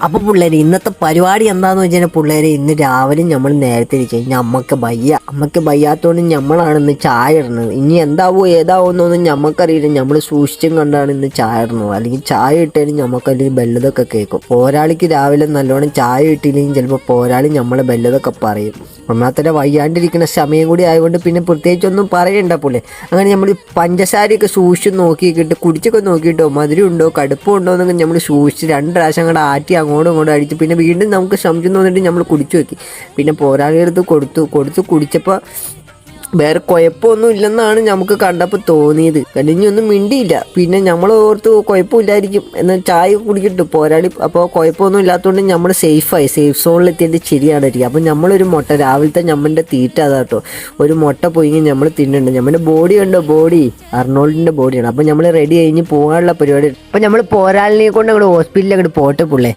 അപ്പോൾ പിള്ളേർ ഇന്നത്തെ പരിപാടി എന്താണെന്ന് വെച്ചാൽ പിള്ളേർ ഇന്ന് രാവിലെ നമ്മൾ നേരത്തെ ഇരിച്ചു അമ്മക്ക് വയ്യാത്തോണ്ട് നമ്മളാണ് ഇന്ന് ചായ ഇടുന്നത്. ഇനി എന്താവോ ഏതാവോ എന്നൊന്നും ഞമ്മക്കറിയില്ല. നമ്മൾ സൂക്ഷിച്ചും കണ്ടാണ് ഇന്ന് ചായ ഇടുന്നത്. അല്ലെങ്കിൽ ചായ ഇട്ടാലും ഞമ്മക്കല്ലെങ്കിൽ ബെല്ലതൊക്കെ കേൾക്കും. പോരാളിക്ക് രാവിലെ നല്ലോണം ചായ ഇട്ടില്ലെങ്കിൽ ചിലപ്പോൾ പോരാളി നമ്മളെ ബെല്ലതൊക്കെ പറയും. ഒന്നാമത്തെ വയ്യാണ്ടിരിക്കുന്ന സമയം കൂടി ആയതുകൊണ്ട് പിന്നെ പ്രത്യേകിച്ചൊന്നും പറയണ്ട പുള്ളി. അങ്ങനെ നമ്മൾ പഞ്ചസാരയൊക്കെ സൂക്ഷിച്ച് നോക്കിയിട്ട് കുടിച്ചൊക്കെ നോക്കിയിട്ടോ മധുരം ഉണ്ടോ കടുപ്പമുണ്ടോ എന്നൊക്കെ നമ്മൾ സൂക്ഷിച്ച് 2 പ്രാവശ്യം കൂടെ ആറ്റി അങ്ങോട്ടും ഇങ്ങോട്ടും അടിച്ച് പിന്നെ വീണ്ടും നമുക്ക് സംശയം തോന്നിയിട്ട് നമ്മൾ കുടിച്ചു നോക്കി. പിന്നെ പോരാളിയെടുത്ത് കുടിച്ചപ്പോൾ വേറെ കുഴപ്പമൊന്നും ഇല്ലെന്നാണ് നമുക്ക് കണ്ടപ്പോൾ തോന്നിയത്. കണ്ടിഞ്ഞൊന്നും മിണ്ടിയില്ല. പിന്നെ നമ്മൾ ഓർത്ത് കുഴപ്പമില്ലായിരിക്കും എന്നാൽ ചായ കുടിക്കിട്ടു പോരാളി. അപ്പോൾ കുഴപ്പമൊന്നും ഇല്ലാത്തതുകൊണ്ട് നമ്മൾ സേഫ് സോണിൽ എത്തിയിട്ട് ശരിയാണിരിക്കും. അപ്പോൾ നമ്മളൊരു മുട്ട രാവിലത്തെ നമ്മളുടെ തീറ്റ അതാട്ടോ, ഒരു മുട്ട പൊയിങ്ങി നമ്മൾ തിന്നുന്നുണ്ട്. നമ്മുടെ ബോഡി ഉണ്ടോ, ബോഡി അർണോൾഡിൻ്റെ ബോഡിയാണ്. അപ്പോൾ നമ്മൾ റെഡി കഴിഞ്ഞ് പോകാനുള്ള പരിപാടി. അപ്പോൾ നമ്മൾ പോരാളിനെ കൊണ്ട് അങ്ങോട്ട് ഹോസ്പിറ്റലിൽ അങ്ങോട്ട് പോട്ടെ പുള്ളേ.